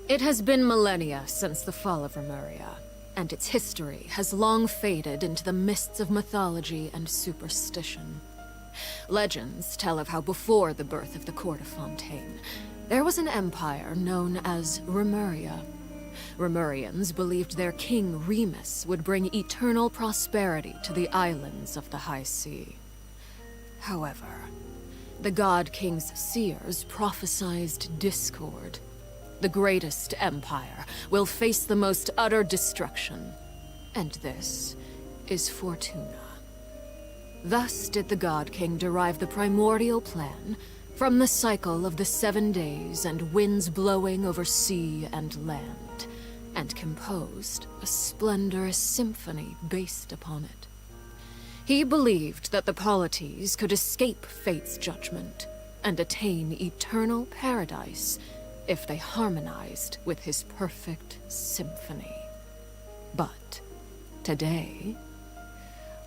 It has been millennia since the fall of Remuria, and its history has long faded into the mists of mythology and superstition. Legends tell of how before the birth of the Court of Fontaine, there was an empire known as Remuria. Remurians believed their king Remus would bring eternal prosperity to the islands of the High Sea. However, the God King's seers prophesied discord. The greatest empire will face the most utter destruction, and this is Fortuna. Thus did the God King derive the primordial plan from the cycle of the 7 days and winds blowing over sea and land, and composed a splendorous symphony based upon it. He believed that the polities could escape fate's judgment and attain eternal paradise if they harmonized with his perfect symphony. But today...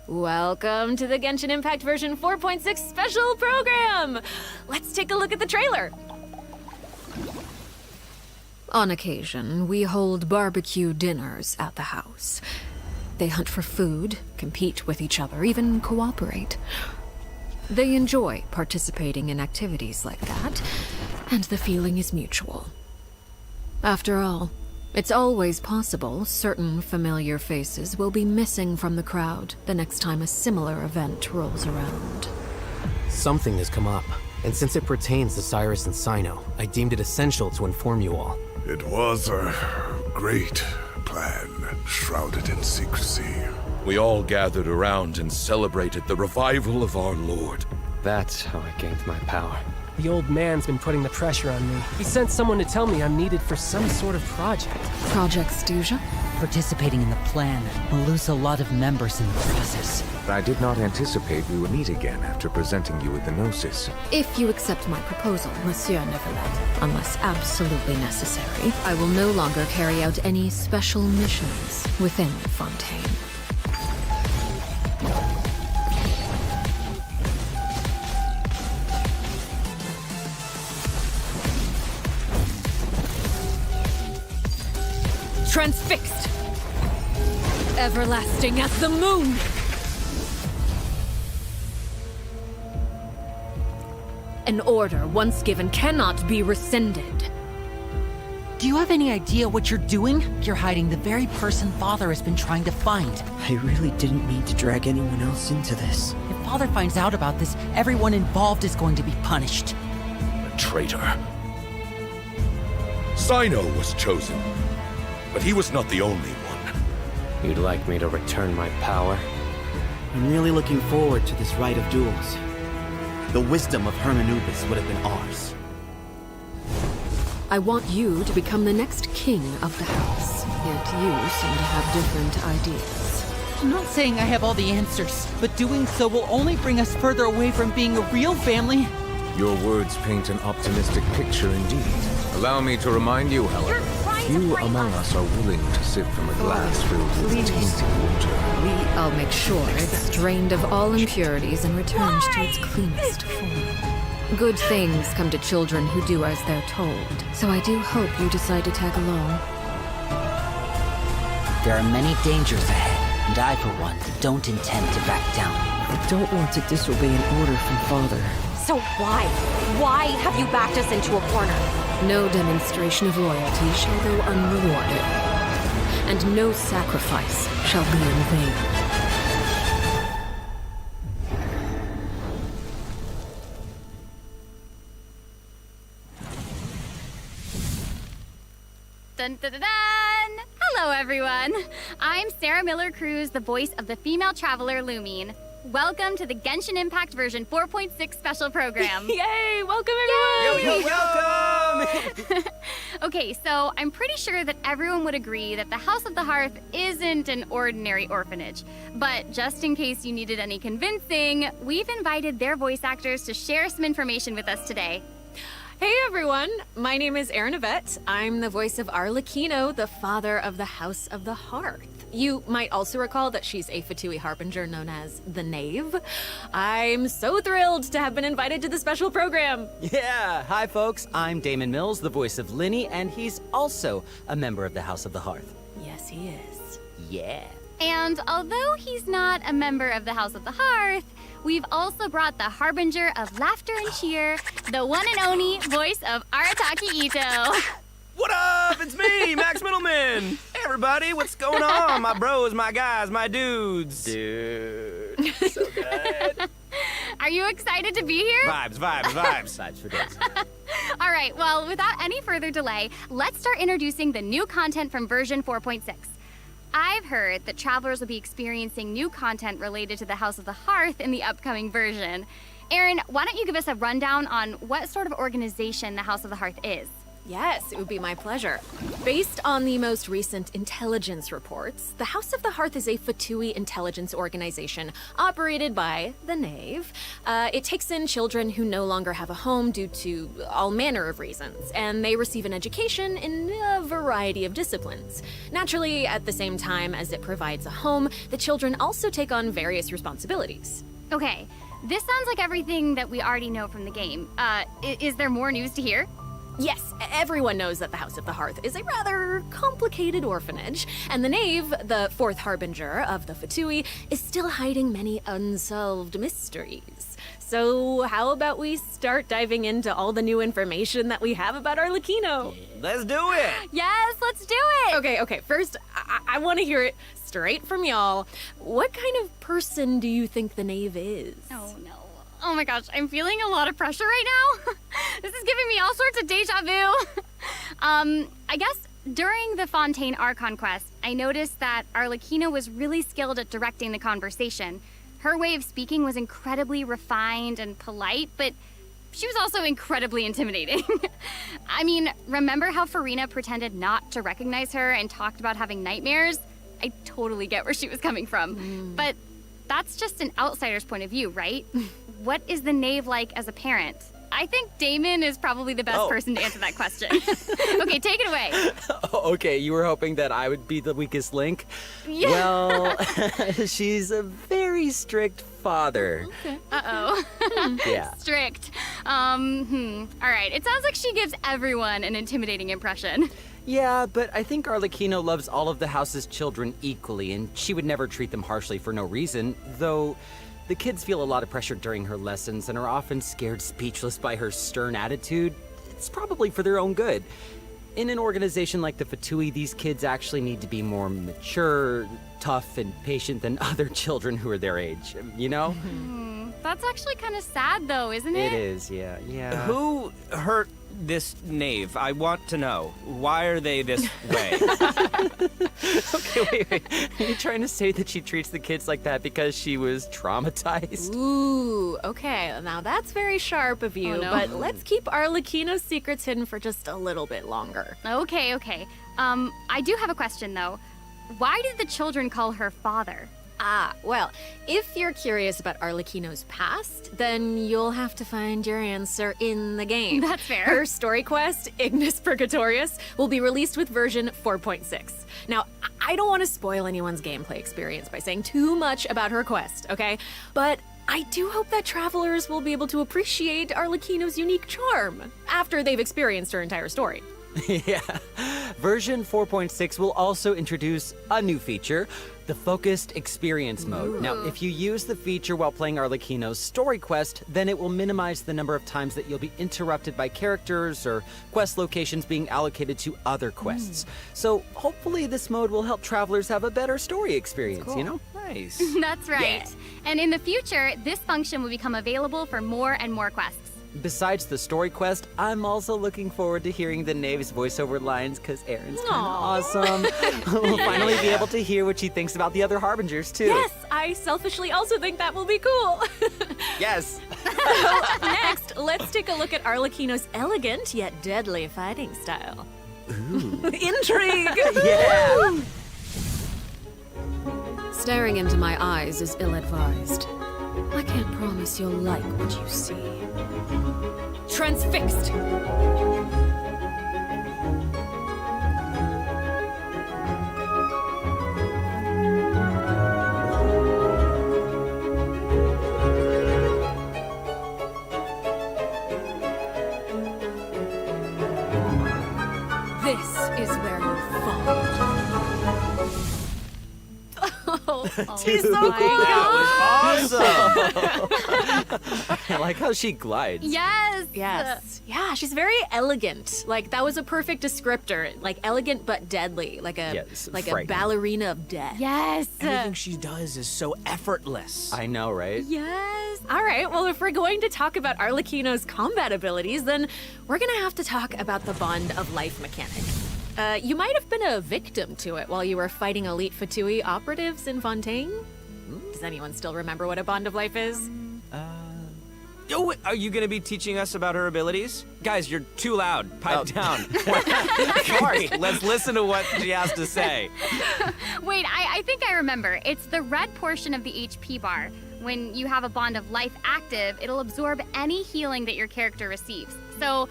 Welcome to the Genshin Impact version 4.6 special program! Let's take a look at the trailer! On occasion, we hold barbecue dinners at the house. They hunt for food, compete with each other, even cooperate. They enjoy participating in activities like that, and the feeling is mutual. After all, it's always possible certain familiar faces will be missing from the crowd the next time a similar event rolls around. Something has come up, and since it pertains to Cyrus and Sino, I deemed it essential to inform you all. It was a great plan, shrouded in secrecy. We all gathered around and celebrated the revival of our Lord. That's how I gained my power. The old man's been putting the pressure on me. He sent someone to tell me I'm needed for some sort of project. Project Stuja? Participating in the plan will lose a lot of members in the process. I did not anticipate we would meet again after presenting you with the Gnosis. If you accept my proposal, Monsieur Neverlet, unless absolutely necessary, I will no longer carry out any special missions within Fontaine. Transfixed! Everlasting as the moon! An order once given cannot be rescinded. Do you have any idea what you're doing? You're hiding the very person Father has been trying to find. I really didn't mean to drag anyone else into this. If Father finds out about this, everyone involved is going to be punished. A traitor. Sino was chosen, but he was not the only one. You'd like me to return my power? I'm really looking forward to this rite of duels. The wisdom of Hermanubis would have been ours. I want you to become the next king of the house, yet you seem to have different ideas. I'm not saying I have all the answers, but doing so will only bring us further away from being a real family. Your words paint an optimistic picture indeed. Allow me to remind you, however, few among us are willing to sip from a glass filled with tainted water. I'll make sure it's drained of all impurities and returned to its cleanest form. Good things come to children who do as they're told, so I do hope you decide to tag along. There are many dangers ahead, and I, for one, don't intend to back down. I don't want to disobey an order from Father. So why? Why have you backed us into a corner? No demonstration of loyalty shall go unrewarded, and no sacrifice shall be in vain. Dun, dun, dun, dun. Hello, everyone. I'm Sarah Miller-Cruz, the voice of the female traveler Lumine. Welcome to the Genshin Impact version 4.6 special program. Yay! Welcome, everyone! Yay! Welcome! Okay, so I'm pretty sure that everyone would agree that the House of the Hearth isn't an ordinary orphanage. But just in case you needed any convincing, we've invited their voice actors to share some information with us today. Hey everyone, my name is Erin Yvette. I'm the voice of Arlecchino, the father of the House of the Hearth. You might also recall that she's a Fatui harbinger known as the Knave. I'm so thrilled to have been invited to the special program. Yeah, hi folks, I'm Damon Mills, the voice of Linny, and he's also a member of the House of the Hearth. Yes, he is. Yeah. And although he's not a member of the House of the Hearth, we've also brought the harbinger of laughter and cheer, the one and only voice of Arataki Ito. What up? It's me, Max Middleman. Hey, everybody, what's going on? My bros, my guys, my dudes. Dude, so good. Are you excited to be here? Vibes, vibes, vibes. Vibes for days. All right, well, without any further delay, let's start introducing the new content from version 4.6. I've heard that travelers will be experiencing new content related to the House of the Hearth in the upcoming version. Erin, why don't you give us a rundown on what sort of organization the House of the Hearth is? Yes, it would be my pleasure. Based on the most recent intelligence reports, the House of the Hearth is a Fatui intelligence organization operated by the Knave. It takes in children who no longer have a home due to all manner of reasons, and they receive an education in a variety of disciplines. Naturally, at the same time as it provides a home, the children also take on various responsibilities. Okay, this sounds like everything that we already know from the game. Is there more news to hear? Yes, everyone knows that the House of the Hearth is a rather complicated orphanage, and the Knave, the fourth harbinger of the Fatui, is still hiding many unsolved mysteries. So how about we start diving into all the new information that we have about Arlecchino? Let's do it. Yes, let's do it. Okay, first, I want to hear it straight from y'all. What kind of person do you think the Knave is? Oh, no. Oh my gosh, I'm feeling a lot of pressure right now. This is giving me all sorts of deja vu. I guess during the Fontaine Archon quest, I noticed that Arlecchino was really skilled at directing the conversation. Her way of speaking was incredibly refined and polite, but she was also incredibly intimidating. I mean, remember how Farina pretended not to recognize her and talked about having nightmares? I totally get where she was coming from. But that's just an outsider's point of view, right? What is the Knave like as a parent? I think Damon is probably the best person to answer that question. Okay, take it away. Okay, you were hoping that I would be the weakest link? Yeah. Well, she's a very strict father. Okay. Uh-oh. Yeah. Strict. All right, it sounds like she gives everyone an intimidating impression. Yeah, but I think Arlecchino loves all of the house's children equally, and she would never treat them harshly for no reason, though the kids feel a lot of pressure during her lessons and are often scared speechless by her stern attitude. It's probably for their own good. In an organization like the Fatui, these kids actually need to be more mature, tough, and patient than other children who are their age, you know? That's actually kind of sad, though, isn't it? It is, yeah. Who hurt this Knave? I want to know. Why are they this way? Okay, wait. Are you trying to say that she treats the kids like that because she was traumatized? Ooh, okay, now that's very sharp of you, Oh, no. but let's keep Arlecchino's secrets hidden for just a little bit longer. Okay. I do have a question, though. Why did the children call her father? Well, if you're curious about Arlecchino's past, then you'll have to find your answer in the game. That's fair. Her story quest, Ignis Purgatorius, will be released with version 4.6. Now, I don't want to spoil anyone's gameplay experience by saying too much about her quest, okay? But I do hope that travelers will be able to appreciate Arlecchino's unique charm after they've experienced her entire story. Yeah. Version 4.6 will also introduce a new feature, the Focused Experience Mode. Now, if you use the feature while playing Arlecchino's story quest, then it will minimize the number of times that you'll be interrupted by characters or quest locations being allocated to other quests. So hopefully this mode will help travelers have a better story experience, you know? Nice. That's right. And in the future, this function will become available for more and more quests. Besides the story quest, I'm also looking forward to hearing the Knave's voiceover lines because Erin's kind of awesome. We'll finally be able to hear what she thinks about the other Harbingers, too. Yes, I selfishly also think that will be cool. Yes. Next, let's take a look at Arlecchino's elegant yet deadly fighting style. Ooh. Intrigue! Yeah! Staring into my eyes is ill-advised. I can't promise you'll like what you see. Transfixed! This is where you fall. She's so cool! That was awesome! I like how she glides. Yes. Yes. Yeah, she's very elegant. Like, that was a perfect descriptor. Like, elegant but deadly. Like a Yes, like a frightening. ballerina of death. Yes. Everything she does is so effortless. I know, right? Yes. All right. Well, if we're going to talk about Arlecchino's combat abilities, then we're going to have to talk about the Bond of Life mechanic. You might have been a victim to it while you were fighting elite Fatui operatives in Fontaine. Does anyone still remember what a Bond of Life is? Oh, are you going to be teaching us about her abilities? Guys, you're too loud. Pipe down. Sorry, let's listen to what she has to say. Wait, I think I remember. It's the red portion of the HP bar. When you have a Bond of Life active, it'll absorb any healing that your character receives. So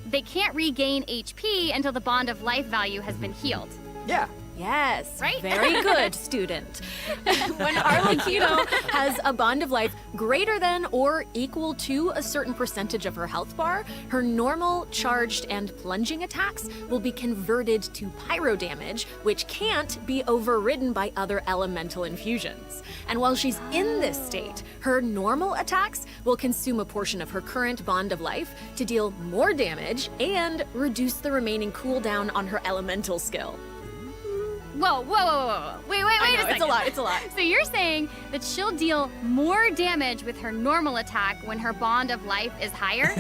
they can't regain HP until the Bond of Life value has been healed. Yeah. Yes. Right? Very good, student. When Arlecchino has a Bond of Life greater than or equal to a certain percentage of her health bar, her normal, charged, and plunging attacks will be converted to pyro damage, which can't be overridden by other elemental infusions. And while she's in this state, her normal attacks will consume a portion of her current Bond of Life to deal more damage and reduce the remaining cooldown on her elemental skill. Whoa. Wait a second. It's a lot. So you're saying that she'll deal more damage with her normal attack when her Bond of Life is higher?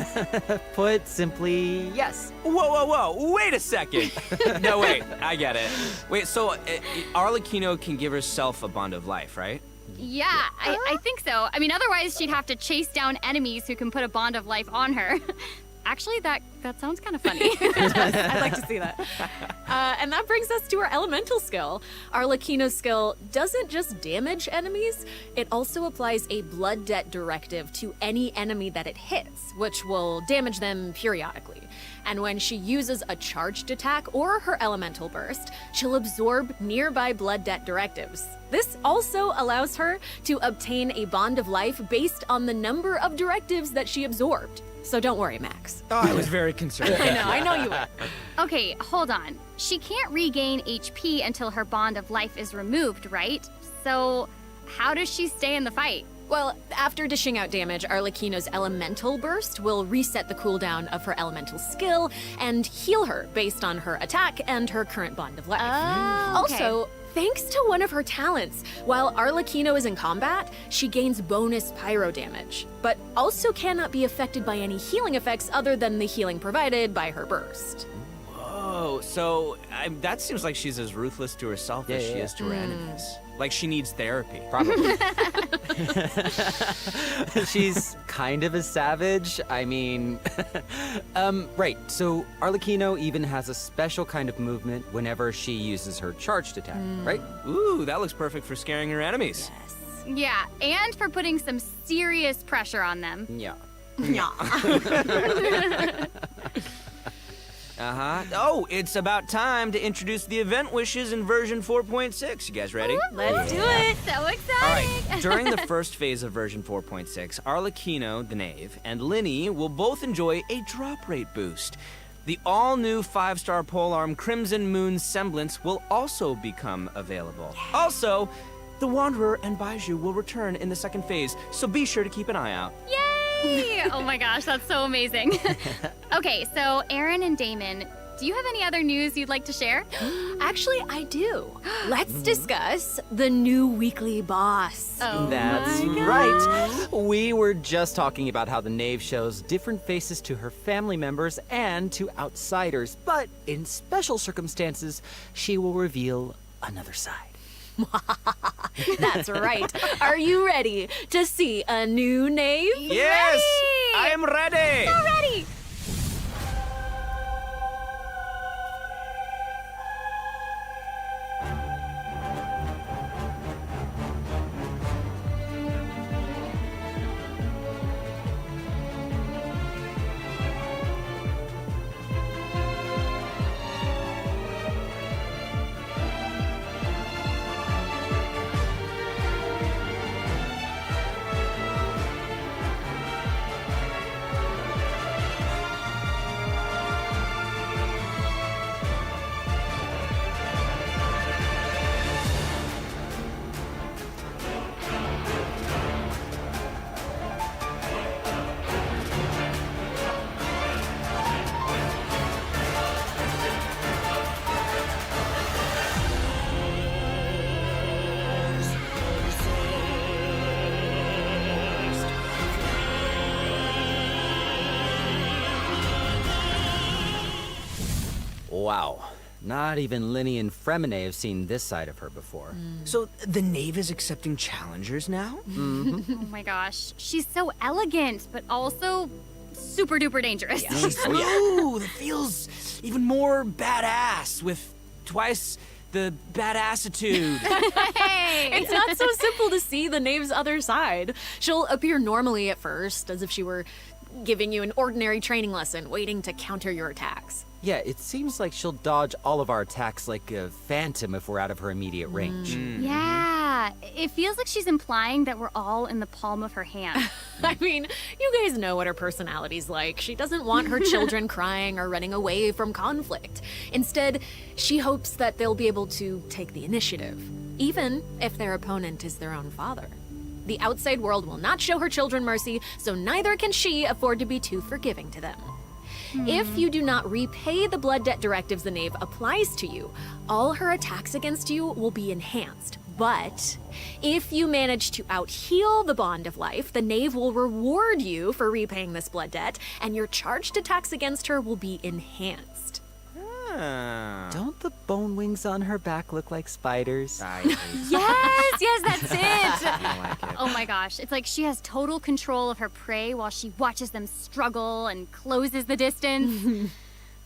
Put simply, yes. Whoa. Wait a second. No, wait. I get it. Wait, so Arlecchino can give herself a Bond of Life, right? Yeah, I think so. I mean, otherwise she'd have to chase down enemies who can put a Bond of Life on her. Actually, that sounds kind of funny. I'd like to see that. And that brings us to our elemental skill. Arlecchino's skill doesn't just damage enemies, it also applies a blood debt directive to any enemy that it hits, which will damage them periodically. And when she uses a charged attack or her elemental burst, she'll absorb nearby blood debt directives. This also allows her to obtain a Bond of Life based on the number of directives that she absorbed. So don't worry, Max. Oh, I was very concerned. I know you were. Okay, hold on. She can't regain HP until her Bond of Life is removed, right? So how does she stay in the fight? Well, after dishing out damage, Arlecchino's elemental burst will reset the cooldown of her elemental skill and heal her based on her attack and her current Bond of Life. Oh, okay. Also, thanks to one of her talents, while Arlecchino is in combat, she gains bonus pyro damage, but also cannot be affected by any healing effects other than the healing provided by her burst. Whoa, so that seems like she's as ruthless to herself as she is to her enemies. Like she needs therapy. Probably. She's kind of a savage. I mean, right. So Arlecchino even has a special kind of movement whenever she uses her charged attack, right? Ooh, that looks perfect for scaring her enemies. Yeah, and for putting some serious pressure on them. Yeah. Oh, it's about time to introduce the event wishes in version 4.6. You guys ready? Let's do it! So exciting! All right, during the first phase of version 4.6, Arlecchino, the Knave, and Linny will both enjoy a drop rate boost. The all-new 5-star polearm Crimson Moon Semblance will also become available. Also, the Wanderer and Baiju will return in the second phase, so be sure to keep an eye out. Yay! Oh my gosh, that's so amazing. Okay, so Aaron and Damon, do you have any other news you'd like to share? Actually, I do. Let's discuss the new weekly boss. Oh, That's my gosh. right. We were just talking about how the Knave shows different faces to her family members and to outsiders, but in special circumstances, she will reveal another side. That's right. Are you ready to see a new Knave? Yes! I am ready! So ready! Wow. Not even Linny and Fremine have seen this side of her before. So the Knave is accepting challengers now? Oh my gosh, she's so elegant, but also super duper dangerous. She's smooth. It feels even more badass with twice the badassitude. Hey! It's not so simple to see the Knave's other side. She'll appear normally at first, as if she were giving you an ordinary training lesson, waiting to counter your attacks. Yeah, it seems like she'll dodge all of our attacks like a phantom if we're out of her immediate range. Yeah, it feels like she's implying that we're all in the palm of her hand. I mean, you guys know what her personality's like. She doesn't want her children crying or running away from conflict. Instead, she hopes that they'll be able to take the initiative, even if their opponent is their own father. The outside world will not show her children mercy, so neither can she afford to be too forgiving to them. If you do not repay the blood debt directives the Knave applies to you, all her attacks against you will be enhanced. But if you manage to out-heal the bond of life, the Knave will reward you for repaying this blood debt, and your charged attacks against her will be enhanced. Don't the bone wings on her back look like spiders? Yes, that's it. I like it. Oh my gosh, it's like she has total control of her prey while she watches them struggle and closes the distance.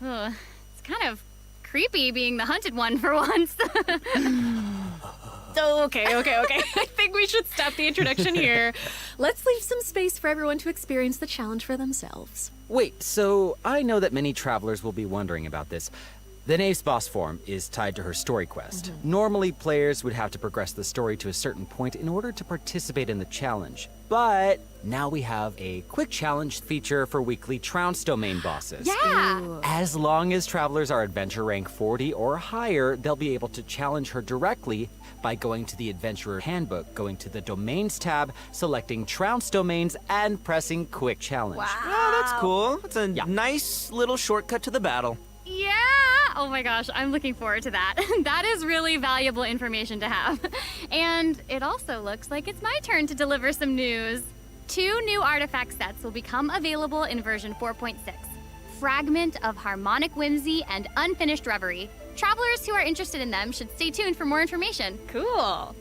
Ugh, it's kind of creepy being the hunted one for once. Okay. I think we should stop the introduction here. Let's leave some space for everyone to experience the challenge for themselves. Wait, so I know that many travelers will be wondering about this. The Knave's boss form is tied to her story quest. Normally, players would have to progress the story to a certain point in order to participate in the challenge. But now we have a quick challenge feature for weekly Trounce domain bosses. Yeah! As long as travelers are adventure rank 40 or higher, they'll be able to challenge her directly by going to the Adventurer Handbook, going to the Domains tab, selecting Trounce domains, and pressing Quick Challenge. Oh, that's cool. That's a nice little shortcut to the battle. Yeah! Oh my gosh, I'm looking forward to that. That is really valuable information to have. And it also looks like it's my turn to deliver some news. 2 new artifact sets will become available in version 4.6. Fragment of Harmonic Whimsy and Unfinished Reverie. Travelers who are interested in them should stay tuned for more information. Cool.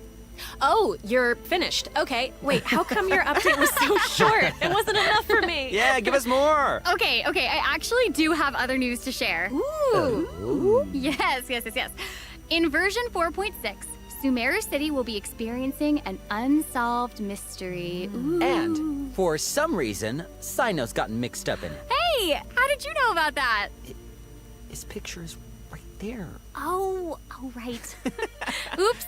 Oh, you're finished. Okay, wait, how come your update was so short? It wasn't enough for me. Yeah, give us more. Okay, I actually do have other news to share. Ooh. Yes. In version 4.6, Sumeru City will be experiencing an unsolved mystery. Ooh. And for some reason, Sino's gotten mixed up in it. Hey, how did you know about that? His picture is right there. Oh, right. Oops.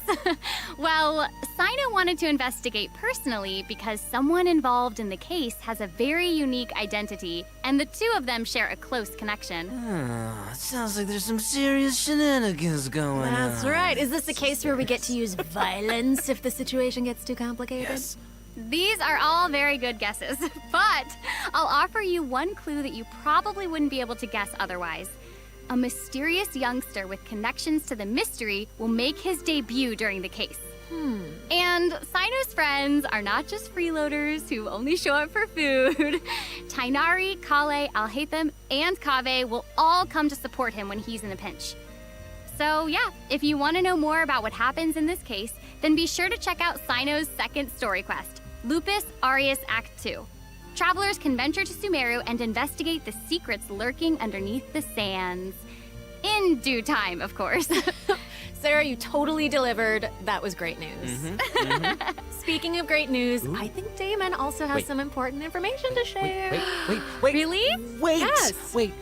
Well, Sino wanted to investigate personally because someone involved in the case has a very unique identity, and the two of them share a close connection. Sounds like there's some serious shenanigans going on. That's right. Is this a case where we get to use violence if the situation gets too complicated? Yes. These are all very good guesses, but I'll offer you one clue that you probably wouldn't be able to guess otherwise. A mysterious youngster with connections to the mystery will make his debut during the case. And Sino's friends are not just freeloaders who only show up for food. Tainari, Kale, Alhaitham, and Kaveh will all come to support him when he's in a pinch. So yeah, if you want to know more about what happens in this case, then be sure to check out Sino's second story quest, Lupus Aureus Act 2. Travelers can venture to Sumeru and investigate the secrets lurking underneath the sands. In due time, of course. Sarah, you totally delivered. That was great news. Speaking of great news, I think Damon also has some important information to share. Wait. Really? Wait. Yes. Wait.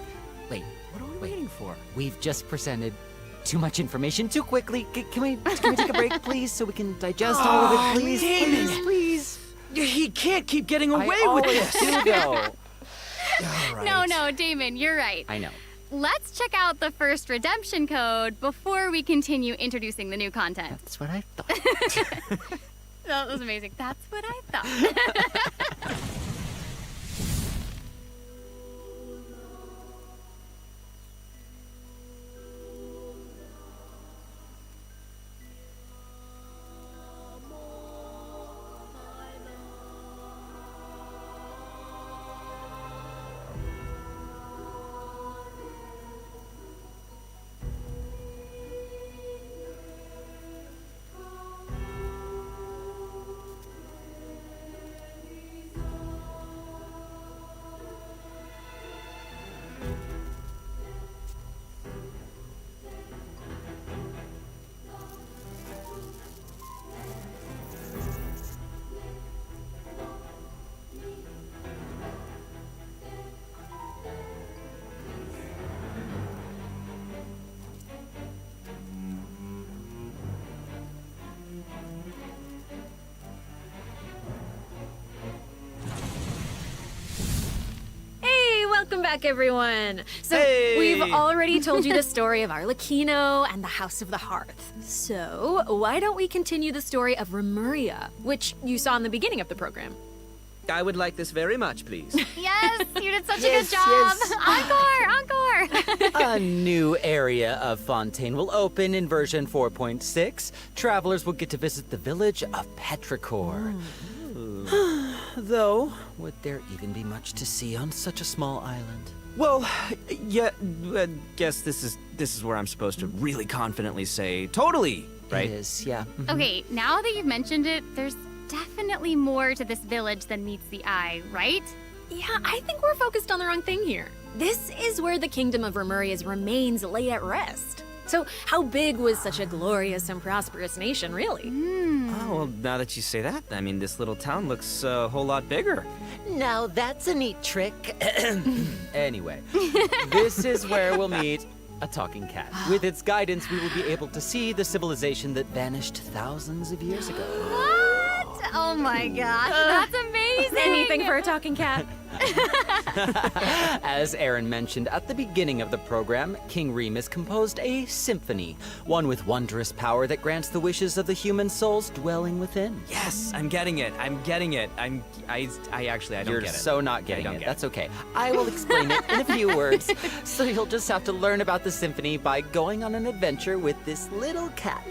What are we waiting for? We've just presented too much information too quickly. Can we take a break, please, so we can digest all of it, please? Damon. Please. He can't keep getting away I with always this. do, though. All right. No, Damon, you're right. I know. Let's check out the first redemption code before we continue introducing the new content. That's what I thought. That was amazing. That's what I thought. Welcome back, everyone. So, Hey! we've already told you the story of Arlecchino and the House of the Hearth. So, why don't we continue the story of Remuria, which you saw in the beginning of the program? I would like this very much, please. Yes, you did such a good job. Encore. A new area of Fontaine will open in version 4.6. Travelers will get to visit the village of Petrichor. Though, would there even be much to see on such a small island? Well, yeah, guess this is where I'm supposed to really confidently say totally, right? It is, yeah. Okay, now that you've mentioned it, there's definitely more to this village than meets the eye, right? Yeah, I think we're focused on the wrong thing here. This is where the kingdom of Remuria's remains lay at rest. So, how big was such a glorious and prosperous nation, really? Oh, well, now that you say that, I mean, this little town looks a whole lot bigger. Now that's a neat trick. Anyway, this is where we'll meet a talking cat. With its guidance, we will be able to see the civilization that vanished thousands of years ago. What? Oh my gosh, that's amazing! Anything for a talking cat. As Aaron mentioned at the beginning of the program, King Remus composed a symphony, one with wondrous power that grants the wishes of the human souls dwelling within. Yes, I'm getting it. I actually don't You're get it. so not getting I don't it. get That's okay. I will explain it in a few words. So you'll just have to learn about the symphony by going on an adventure with this little cat.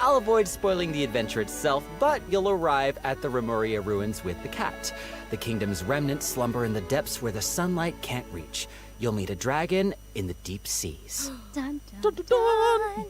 I'll avoid spoiling the adventure itself, but you'll arrive at the Remuria ruins with the cat. The kingdom's remnants slumber in the depths where the sunlight can't reach. You'll meet a dragon in the deep seas. Dun, dun, dun.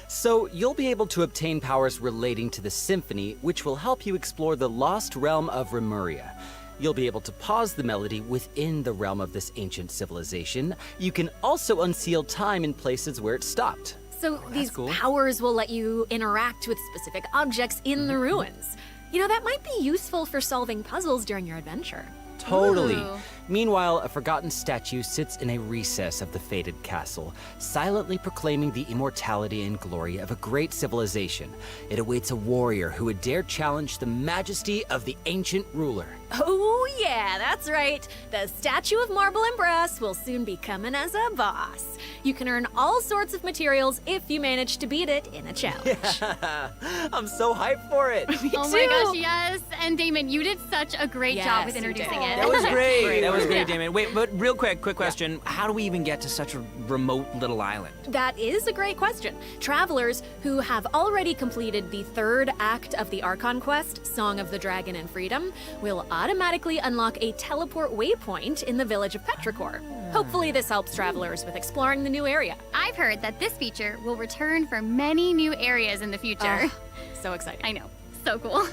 So you'll be able to obtain powers relating to the symphony, which will help you explore the lost realm of Remuria. You'll be able to pause the melody within the realm of this ancient civilization. You can also unseal time in places where it stopped. So these cool. powers will let you interact with specific objects in the ruins. You know, that might be useful for solving puzzles during your adventure. Totally. Ooh. Meanwhile, a forgotten statue sits in a recess of the fated castle, silently proclaiming the immortality and glory of a great civilization. It awaits a warrior who would dare challenge the majesty of the ancient ruler. Oh yeah, that's right. The statue of marble and brass will soon be coming as a boss. You can earn all sorts of materials if you manage to beat it in a challenge. I'm so hyped for it. Oh my gosh, yes. And Damon, you did such a great job with Yes, you introducing did. it. That was great. That was great, Yeah. Damon. Wait, but real quick question. How do we even get to such a remote little island? That is a great question. Travelers who have already completed the third act of the Archon quest, Song of the Dragon and Freedom, will automatically unlock a teleport waypoint in the village of Petrichor. Hopefully this helps travelers with exploring the new area. I've heard that this feature will return for many new areas in the future. So exciting. I know. So cool.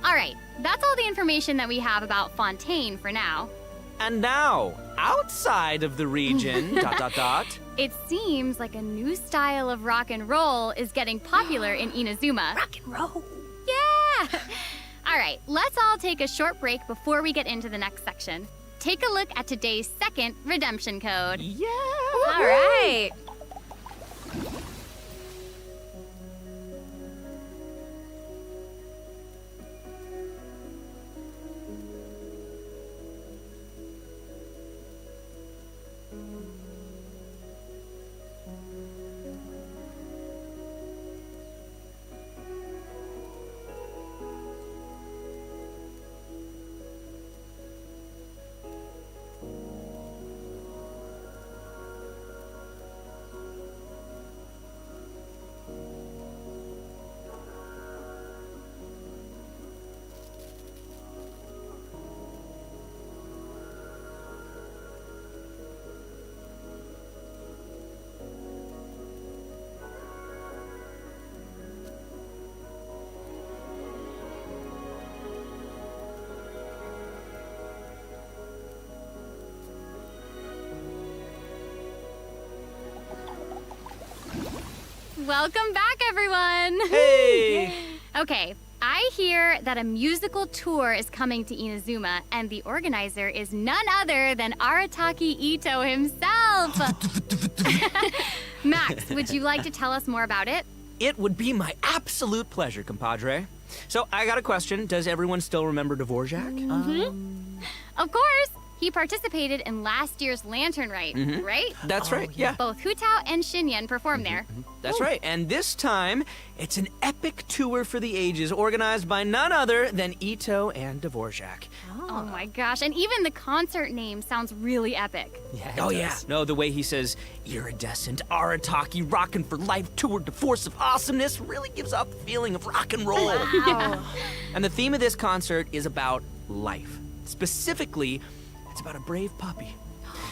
All right, that's all the information that we have about Fontaine for now. And now, outside of the region, ... It seems like a new style of rock and roll is getting popular in Inazuma. Rock and roll. Yeah! All right, let's all take a short break before we get into the next section. Take a look at today's second redemption code. Yeah! All right. Welcome back, everyone! Hey! Okay, I hear that a musical tour is coming to Inazuma, and the organizer is none other than Arataki Ito himself! Max, would you like to tell us more about it? It would be my absolute pleasure, compadre. So, I got a question. Does everyone still remember Dvorak? Of course! He participated in last year's Lantern Rite, right? That's right, yeah. Both Hu Tao and Xinyan performed there. That's right, and this time, it's an epic tour for the ages organized by none other than Ito and Dvorak. Oh my gosh, and even the concert name sounds really epic. Yeah. No, the way he says, iridescent, Arataki, rockin' for life tour de force of awesomeness really gives off the feeling of rock and roll. Wow. And the theme of this concert is about life. Specifically, it's about a brave puppy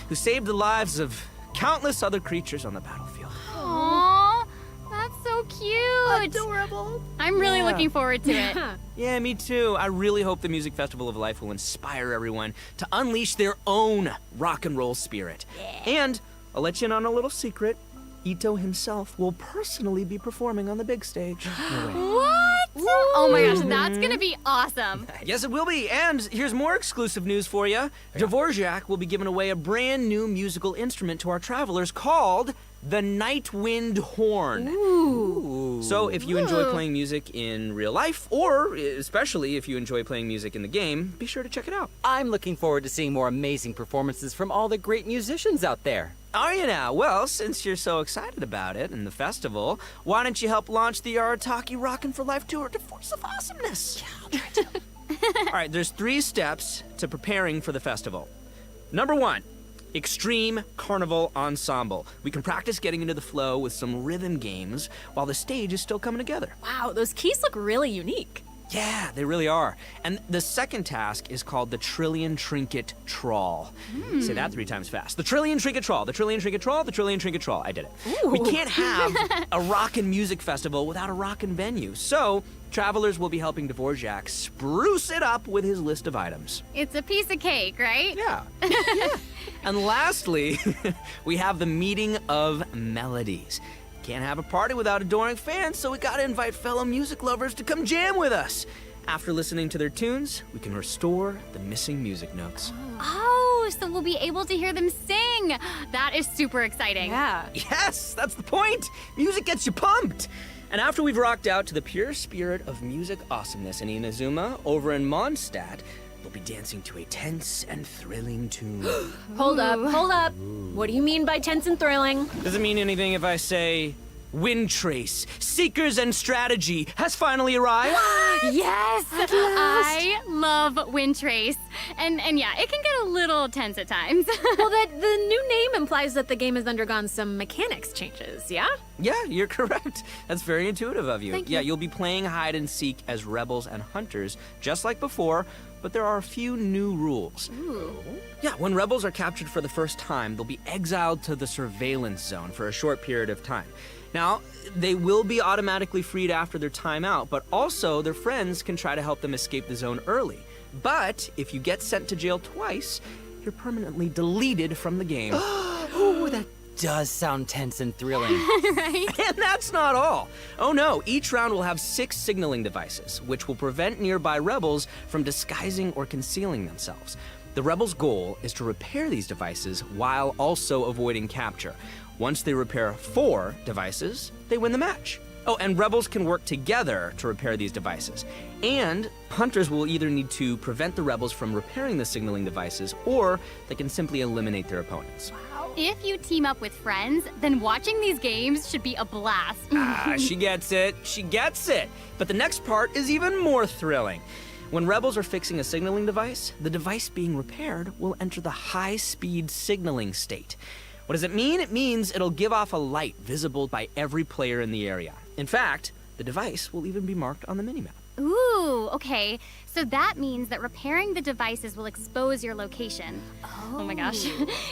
who saved the lives of countless other creatures on the battlefield. Aww, that's so cute. Adorable. I'm really looking forward to it. Yeah, me too. I really hope the Music Festival of Life will inspire everyone to unleash their own rock and roll spirit. And I'll let you in on a little secret. Ito himself will personally be performing on the big stage. What? Oh my gosh, that's gonna be awesome. Yes, it will be. And here's more exclusive news for you. Dvorak will be giving away a brand new musical instrument to our travelers called the Nightwind Horn. Ooh. So if you enjoy playing music in real life, or especially if you enjoy playing music in the game, be sure to check it out. I'm looking forward to seeing more amazing performances from all the great musicians out there. Are you now? Well, since you're so excited about it and the festival, why don't you help launch the Arataki Rockin' for Life Tour to Force of Awesomeness? Yeah, I'll try to. All right, there's 3 steps to preparing for the festival. Number 1, Extreme Carnival Ensemble. We can practice getting into the flow with some rhythm games while the stage is still coming together. Wow, those keys look really unique. Yeah, they really are. And the second task is called the Trillion Trinket Trawl. Say that 3 times fast. The Trillion Trinket Trawl, the Trillion Trinket Trawl, the Trillion Trinket Trawl. I did it. Ooh. We can't have a rockin' music festival without a rockin' venue. So, travelers will be helping Dvorak spruce it up with his list of items. It's a piece of cake, right? Yeah. And lastly, we have the Meeting of Melodies. Can't have a party without adoring fans, so we gotta invite fellow music lovers to come jam with us. After listening to their tunes, we can restore the missing music notes. Oh, so we'll be able to hear them sing. That is super exciting. Yeah. Yes, that's the point. Music gets you pumped. And after we've rocked out to the pure spirit of music awesomeness in Inazuma, over in Mondstadt, we'll be dancing to a tense and thrilling tune. Hold up. What do you mean by tense and thrilling? Does it mean anything if I say, Wind Trace, Seekers and Strategy has finally arrived? Yes! I love Wind Trace. And yeah, it can get a little tense at times. Well, the new name implies that the game has undergone some mechanics changes, yeah? Yeah, you're correct. That's very intuitive of you. Thank you. Yeah, you'll be playing hide and seek as rebels and hunters, just like before, but there are a few new rules. Ooh. Yeah, when rebels are captured for the first time, they'll be exiled to the surveillance zone for a short period of time. Now, they will be automatically freed after their time out, but also their friends can try to help them escape the zone early. But if you get sent to jail twice, you're permanently deleted from the game. Ooh, that does sound tense and thrilling. Right? And that's not all. Oh no, each round will have 6 signaling devices, which will prevent nearby rebels from disguising or concealing themselves. The rebels' goal is to repair these devices while also avoiding capture. Once they repair 4 devices, they win the match. Oh, and rebels can work together to repair these devices. And hunters will either need to prevent the rebels from repairing the signaling devices, or they can simply eliminate their opponents. If you team up with friends, then watching these games should be a blast. She gets it. She gets it. But the next part is even more thrilling. When rebels are fixing a signaling device, the device being repaired will enter the high-speed signaling state. What does it mean? It means it'll give off a light visible by every player in the area. In fact, the device will even be marked on the minimap. Ooh, okay. So that means that repairing the devices will expose your location. Oh my gosh.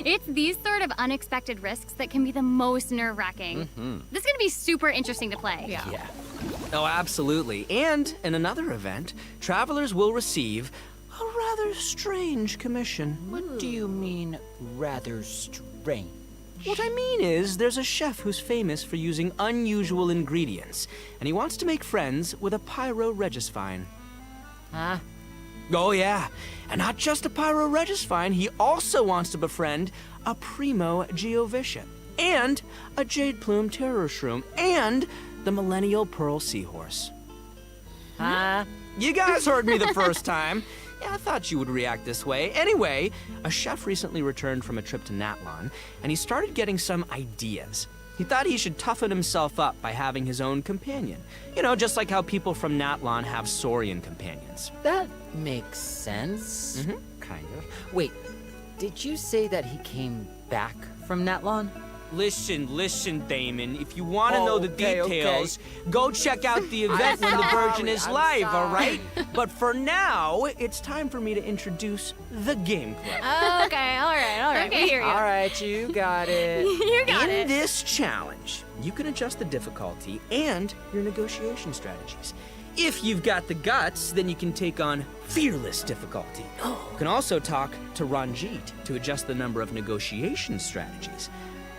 It's these sort of unexpected risks that can be the most nerve-wracking. This is gonna be super interesting to play. Yeah. Oh, absolutely. And in another event, travelers will receive a rather strange commission. What do you mean, rather strange? What I mean is, there's a chef who's famous for using unusual ingredients, and he wants to make friends with a pyro-regisvine. Huh? Oh yeah, and not just a pyro-regisvine, he also wants to befriend a primo geovicia, and a jade plume terror shroom, and the millennial pearl seahorse. Huh? You guys heard me the first time. I thought you would react this way. Anyway, a chef recently returned from a trip to Natlon, and he started getting some ideas. He thought he should toughen himself up by having his own companion. You know, just like how people from Natlon have Saurian companions. That makes sense. Kind of. Wait, did you say that he came back from Natlon? Listen, Damon. If you want to know the details, go check out the event when the version is live, all right? But for now, it's time for me to introduce the Game Club. Okay, all right. Okay. We hear you. All right, you got it. You got it. In this challenge, you can adjust the difficulty and your negotiation strategies. If you've got the guts, then you can take on fearless difficulty. You can also talk to Ranjit to adjust the number of negotiation strategies.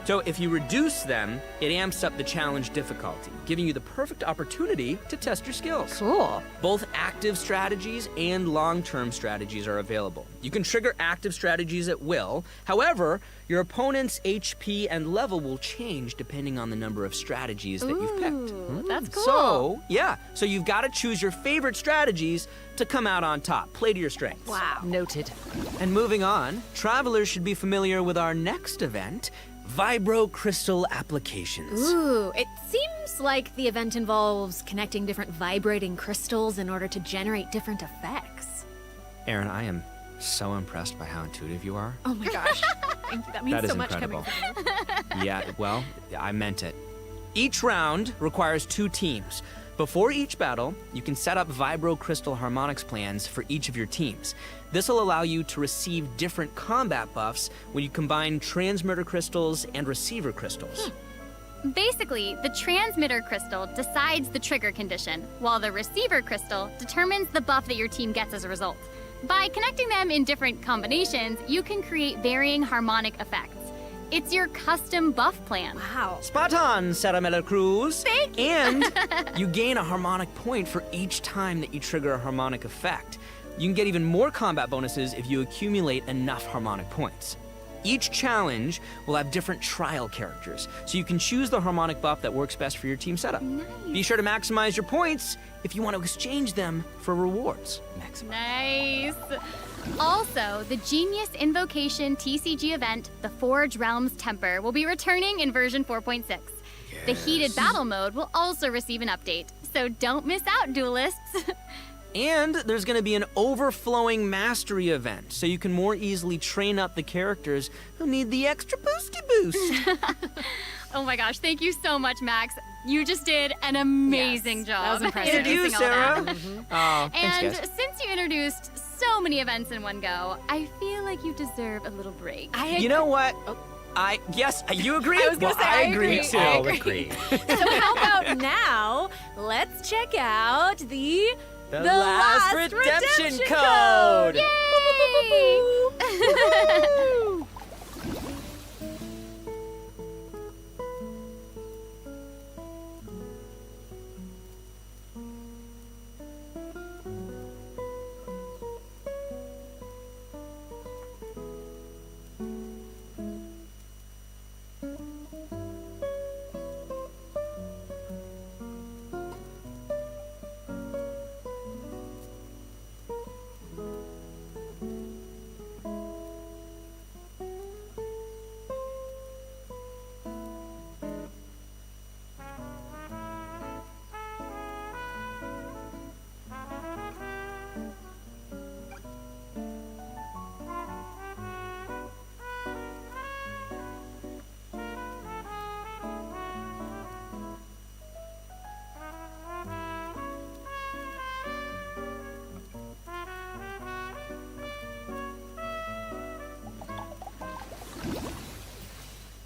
So if you reduce them, it amps up the challenge difficulty, giving you the perfect opportunity to test your skills. Cool. Both active strategies and long-term strategies are available. You can trigger active strategies at will. However, your opponent's HP and level will change depending on the number of strategies that you've picked. That's cool. So you've got to choose your favorite strategies to come out on top. Play to your strengths. Wow. Noted. And moving on, travelers should be familiar with our next event, Vibro Crystal Applications. Ooh, it seems like the event involves connecting different vibrating crystals in order to generate different effects. Aaron, I am so impressed by how intuitive you are. Oh my gosh. Thank you. That means That is so much incredible. coming from you. Yeah, well, I meant it. Each round requires 2 teams. Before each battle, you can set up Vibro Crystal Harmonics plans for each of your teams. This will allow you to receive different combat buffs when you combine transmitter crystals and receiver crystals. Basically, the transmitter crystal decides the trigger condition, while the receiver crystal determines the buff that your team gets as a result. By connecting them in different combinations, you can create varying harmonic effects. It's your custom buff plan. Wow. Spot on, Sarah Miller Cruz. Thank you. And you gain a harmonic point for each time that you trigger a harmonic effect. You can get even more combat bonuses if you accumulate enough harmonic points. Each challenge will have different trial characters, so you can choose the harmonic buff that works best for your team setup. Nice. Be sure to maximize your points if you want to exchange them for rewards. Nice. Also, the Genius Invocation TCG event, the Forge Realms Temper, will be returning in version 4.6. The Heated Battle mode will also receive an update, so don't miss out, duelists. And there's going to be an overflowing mastery event, so you can more easily train up the characters who need the extra boosty boost. Oh my gosh, thank you so much, Max. You just did an amazing job. That was impressive. Thank you, introducing all Sarah. that. Thanks, And guys. since you introduced so many events in one go, I feel like you deserve a little break. You know what? Yes, you agree? I was gonna say, I agree. too. I agree. So how about now, let's check out the last redemption code. Yay!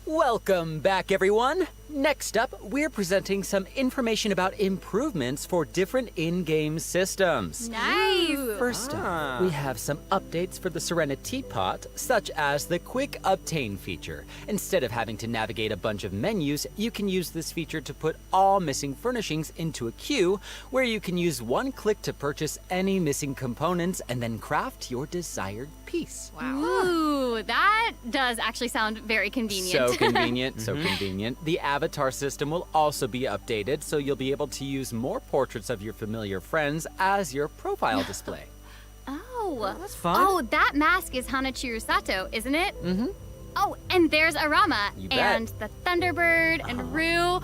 Welcome back, everyone. Next up, we're presenting some information about improvements for different in-game systems. Nice. First up, we have some updates for the Serenity Pot, such as the Quick Obtain feature. Instead of having to navigate a bunch of menus, you can use this feature to put all missing furnishings into a queue, where you can use one click to purchase any missing components and then craft your desired piece. Ooh, that does actually sound very convenient. So convenient, so convenient. The avatar system will also be updated, so you'll be able to use more portraits of your familiar friends as your profile display. Oh, Oh! That's fun. Oh, that mask is Hanachiru Sato, isn't it? Mm-hmm. Oh, and there's Arama, You bet. and the Thunderbird, and Rue,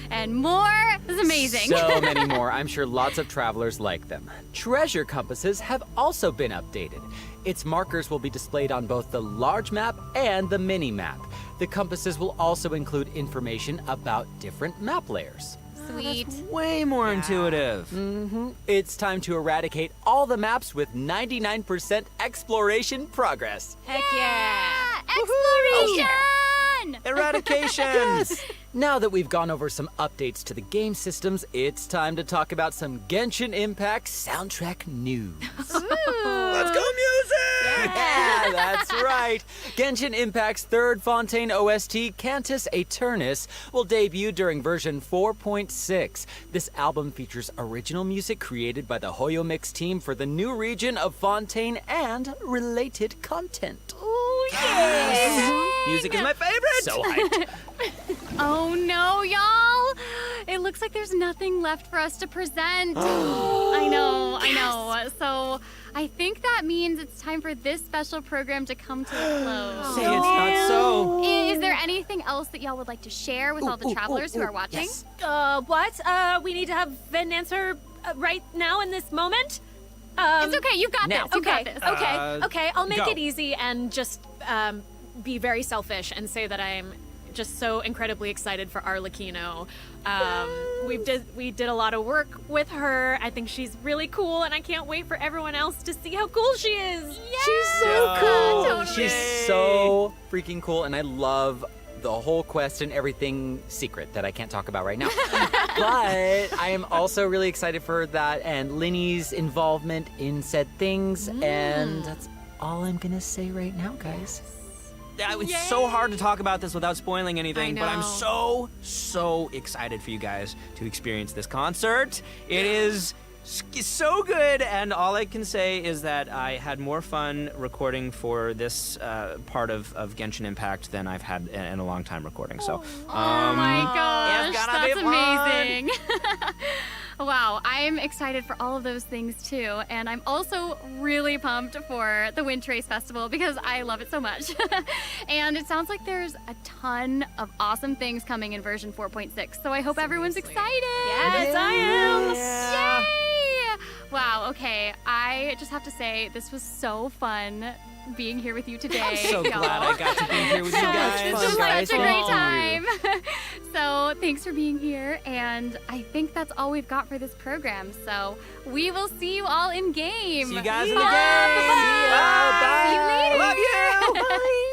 and more. This is amazing. So many more. I'm sure lots of travelers like them. Treasure compasses have also been updated. Its markers will be displayed on both the large map and the mini map. The compasses will also include information about different map layers. Sweet. Way more intuitive. Mm-hmm. It's time to eradicate all the maps with 99% exploration progress. Heck yeah! Exploration! Eradication! Yes! Now that we've gone over some updates to the game systems, it's time to talk about some Genshin Impact soundtrack news. Let's go music! Yeah, that's right. Genshin Impact's third Fontaine OST, Cantus Aeternus, will debut during version 4.6. This album features original music created by the Hoyo Mix team for the new region of Fontaine and related content. Ooh, yeah! Music is my favorite! So hyped. Oh no, y'all! It looks like there's nothing left for us to present. I know. So I think that means it's time for this special program to come to a close. Say it's not so. Is there anything else that y'all would like to share with all the travelers who are watching? Yes. What? We need to have an answer right now in this moment? It's okay, you got now. this. You got this. Okay, I'll make go. it easy and just be very selfish and say that I'm just so incredibly excited for Arlecchino. We did a lot of work with her. I think she's really cool, and I can't wait for everyone else to see how cool she is. Yeah! She's so cool. Totally. She's so freaking cool, and I love the whole quest and everything secret that I can't talk about right now. But I am also really excited for that and Linny's involvement in said things, and that's all I'm gonna say right now, guys. It's so hard to talk about this without spoiling anything, but I'm know. so excited for you guys to experience this concert. It is so good, and all I can say is that I had more fun recording for this part of Genshin Impact than I've had in a long time recording. So, Oh my gosh, it's gonna be that's fun. amazing. Wow, I'm excited for all of those things too, and I'm also really pumped for the Wind Trace Festival because I love it so much. And it sounds like there's a ton of awesome things coming in version 4.6, so I hope everyone's excited. Yes, I am. Yeah. Yay! Wow, okay, I just have to say, this was so fun being here with you today. I'm so y'all. glad I got to be here with you guys. This was such a great time. So thanks for being here, and I think that's all we've got for this program. So we will see you all in game. See you guys in the Bye. game. Bye. Bye. See you later. Love you. Bye.